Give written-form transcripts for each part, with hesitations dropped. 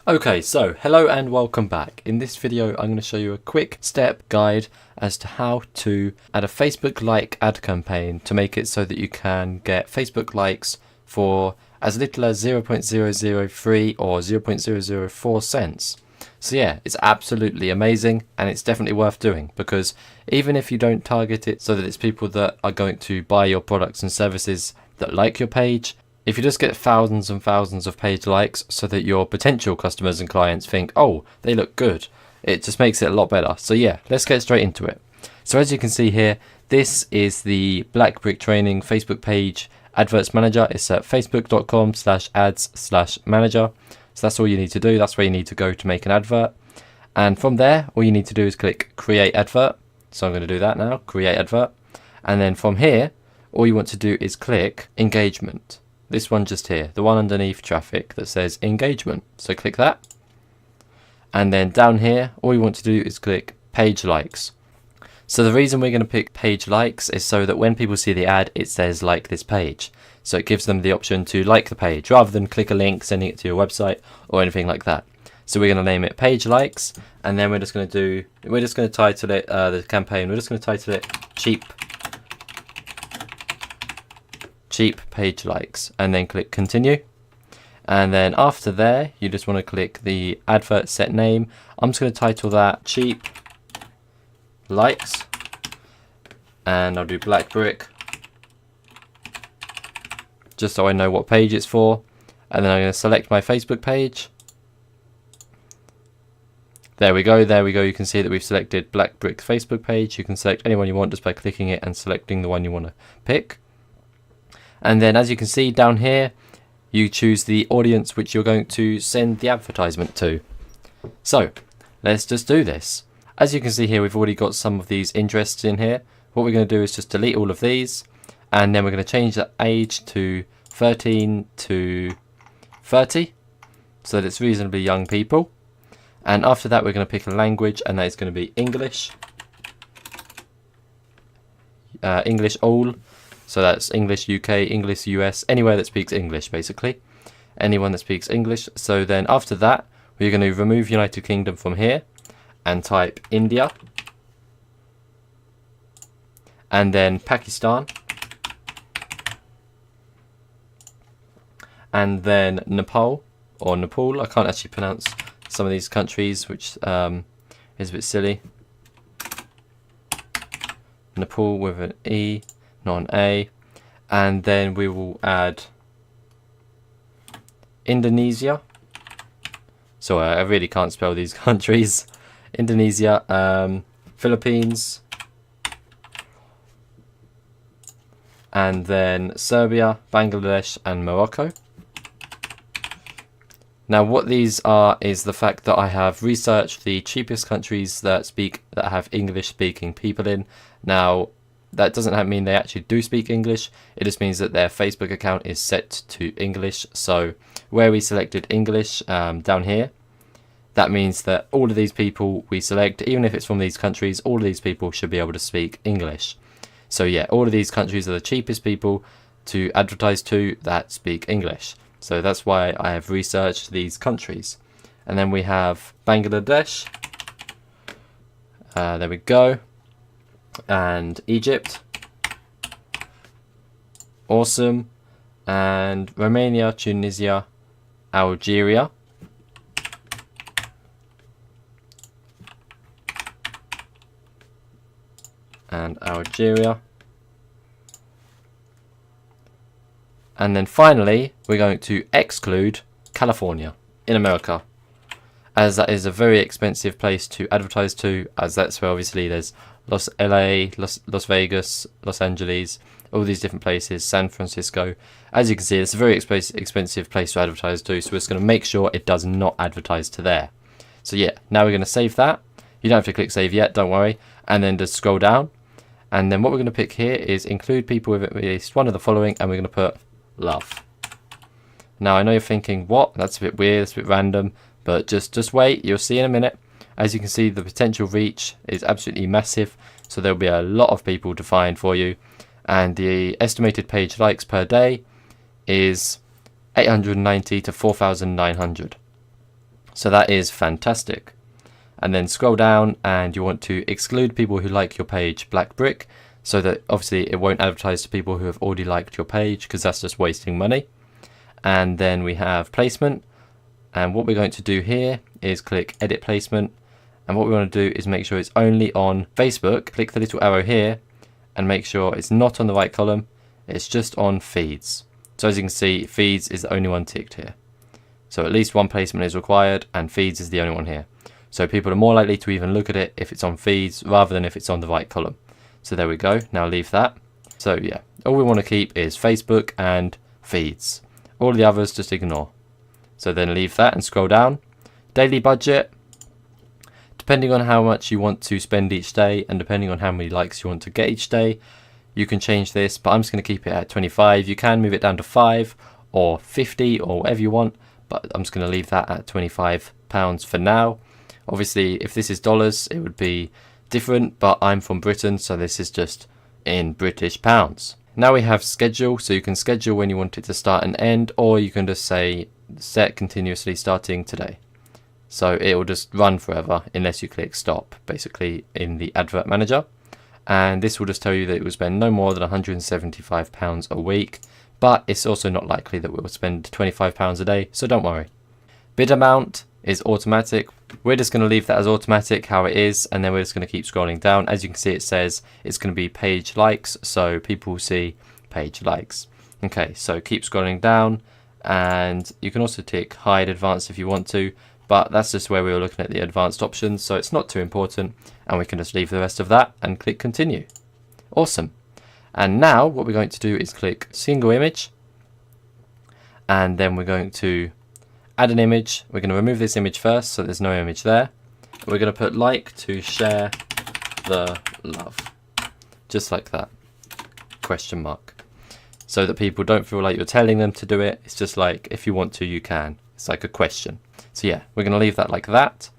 Okay, so hello and welcome back. In this video, I'm going to show you a quick step guide as to how to add a Facebook like ad campaign to make it so that you can get Facebook likes for as little as 0.003 or 0.004 cents. So yeah, it's absolutely amazing and it's definitely worth doing, because even if you don't target it so that it's people that are going to buy your products and services that like your page, if you just get thousands and thousands of page likes so that your potential customers and clients think, oh, they look good, it just makes it a lot better. So yeah, let's get straight into it. So as you can see here, this is the Black Brick Training Facebook page adverts manager. It's at facebook.com/ads/manager. So that's all you need to do. That's where you need to go to make an advert. And from there, all you need to do is click create advert. So I'm going to do that now, create advert. And then from here, all you want to do is click engagement. This one just here, the one underneath traffic that says engagement. So click that. And then down here, all you want to do is click page likes. So the reason we're going to pick page likes is so that when people see the ad, it says like this page. So it gives them the option to like the page rather than click a link, sending it to your website or anything like that. So we're going to name it page likes. And then we're just going to title it, the campaign, we're just going to title it cheap page likes, and then click continue. And then after there, you just want to click the advert set name. I'm just going to title that cheap likes, and I'll do Black Brick just so I know what page it's for. And then I'm going to select my Facebook page. There we go, you can see that we've selected Black Brick Facebook page. You can select anyone you want just by clicking it and selecting the one you want to pick. And then as you can see down here, you choose the audience which you're going to send the advertisement to. So let's just do this. As you can see here, we've already got some of these interests in here. What we're going to do is just delete all of these, and then we're going to change the age to 13 to 30 so that it's reasonably young people. And after that, we're going to pick a language, and that is going to be English. English all. So that's English UK, English US, anywhere that speaks English basically. Anyone that speaks English. So then after that, we're going to remove United Kingdom from here and type India. And then Pakistan. And then Nepal, or Nepal. I can't actually pronounce some of these countries, which is a bit silly. Nepal with an E. Not an A. And then we will add Indonesia. So I really can't spell these countries. Indonesia, Philippines, and then Serbia, Bangladesh, and Morocco. Now what these are is the fact that I have researched the cheapest countries that have English speaking people in. Now that doesn't mean they actually do speak English. It just means that their Facebook account is set to English. So where we selected English down here, that means that all of these people we select, even if it's from these countries, all of these people should be able to speak English. So yeah, all of these countries are the cheapest people to advertise to that speak English. So that's why I have researched these countries. And then we have Bangladesh. There we go. And Egypt, awesome, and Romania, Tunisia, Algeria, and then finally we're going to exclude California in America, as that is a very expensive place to advertise to, as that's where obviously there's LA, Las Vegas, Los Angeles, all these different places, San Francisco. As you can see, it's a very expensive place to advertise to, so we're just going to make sure it does not advertise to there. So yeah, now we're going to save that. You don't have to click save yet, don't worry. And then just scroll down. And then what we're going to pick here is include people with at least one of the following, and we're going to put love. Now I know you're thinking, what? That's a bit weird, that's a bit random, but just wait, you'll see in a minute. As you can see, the potential reach is absolutely massive, so there'll be a lot of people to find for you. And the estimated page likes per day is 890 to 4,900. So that is fantastic. And then scroll down and you want to exclude people who like your page black brick, so that obviously it won't advertise to people who have already liked your page, because that's just wasting money. And then we have placement, and what we're going to do here is click edit placement, and what we want to do is make sure it's only on Facebook. Click the little arrow here and make sure it's not on the right column, it's just on feeds. So as you can see, feeds is the only one ticked here. So at least one placement is required, and feeds is the only one here. So people are more likely to even look at it if it's on feeds rather than if it's on the right column. So there we go. Now leave that. So yeah, all we want to keep is Facebook and feeds. All the others just ignore. So then leave that and scroll down. Daily budget. Depending on how much you want to spend each day and depending on how many likes you want to get each day, you can change this, but I'm just going to keep it at 25. You can move it down to 5 or 50 or whatever you want, but I'm just going to leave that at £25 for now. Obviously, if this is dollars, it would be different, but I'm from Britain, so this is just in British pounds. Now we have schedule, so you can schedule when you want it to start and end, or you can just say set continuously starting today. So it will just run forever unless you click stop, basically in the advert manager. And this will just tell you that it will spend no more than £175 a week, but it's also not likely that we'll spend £25 a day, so don't worry. Bid amount is automatic. We're just going to leave that as automatic how it is, and then we're just going to keep scrolling down. As you can see, it says it's going to be page likes, so people will see page likes. Okay, so keep scrolling down, and you can also tick hide advanced if you want to, but that's just where we were looking at the advanced options, so it's not too important, and we can just leave the rest of that and click continue. Awesome. And now what we're going to do is click single image, and then we're going to add an image. We're going to remove this image first, so there's no image there. We're going to put like to share the love, just like that, question mark, so that people don't feel like you're telling them to do it. It's just like, if you want to, you can. It's like a question. So yeah, we're going to leave that like that,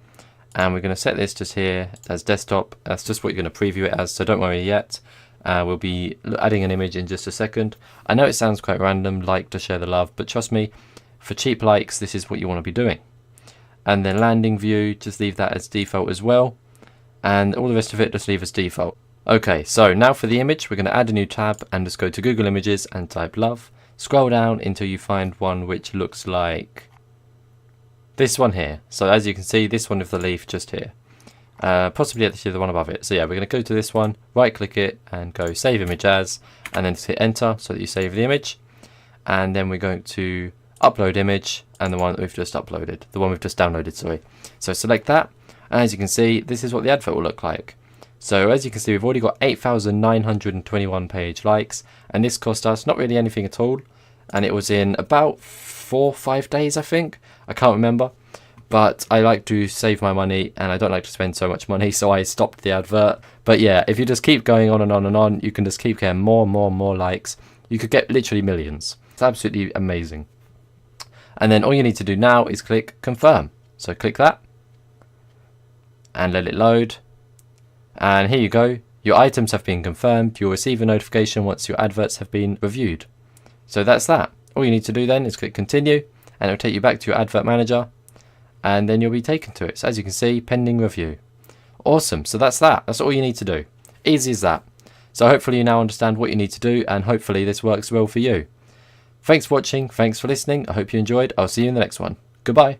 and we're going to set this just here as desktop. That's just what you're going to preview it as, so don't worry yet. We'll be adding an image in just a second. I know it sounds quite random, like to share the love, but trust me, for cheap likes, this is what you want to be doing. And then landing view, just leave that as default as well. And all the rest of it, just leave as default. Okay, so now for the image, we're going to add a new tab and just go to Google Images and type love. Scroll down until you find one which looks like this one here. So as you can see, this one with the leaf just here. Possibly actually the one above it. So yeah, we're going to go to this one, right click it and go save image as, and then just hit enter so that you save the image. And then we're going to upload image, and the one that we've just uploaded, the one we've just downloaded, sorry. So select that, and as you can see, this is what the advert will look like. So as you can see, we've already got 8,921 page likes, and this cost us not really anything at all, and it was in about 4 or 5 days, I think. I can't remember, but I like to save my money, and I don't like to spend so much money, so I stopped the advert. But yeah, if you just keep going on and on and on, you can just keep getting more and more and more likes. You could get literally millions. It's absolutely amazing. And then all you need to do now is click confirm. So click that and let it load. And here you go. Your items have been confirmed. You'll receive a notification once your adverts have been reviewed. So that's that. All you need to do then is click continue, and it'll take you back to your advert manager, and then you'll be taken to it. So as you can see, pending review. Awesome. So that's that. That's all you need to do. Easy as that. So hopefully you now understand what you need to do, and hopefully this works well for you. Thanks for watching, thanks for listening, I hope you enjoyed, I'll see you in the next one. Goodbye.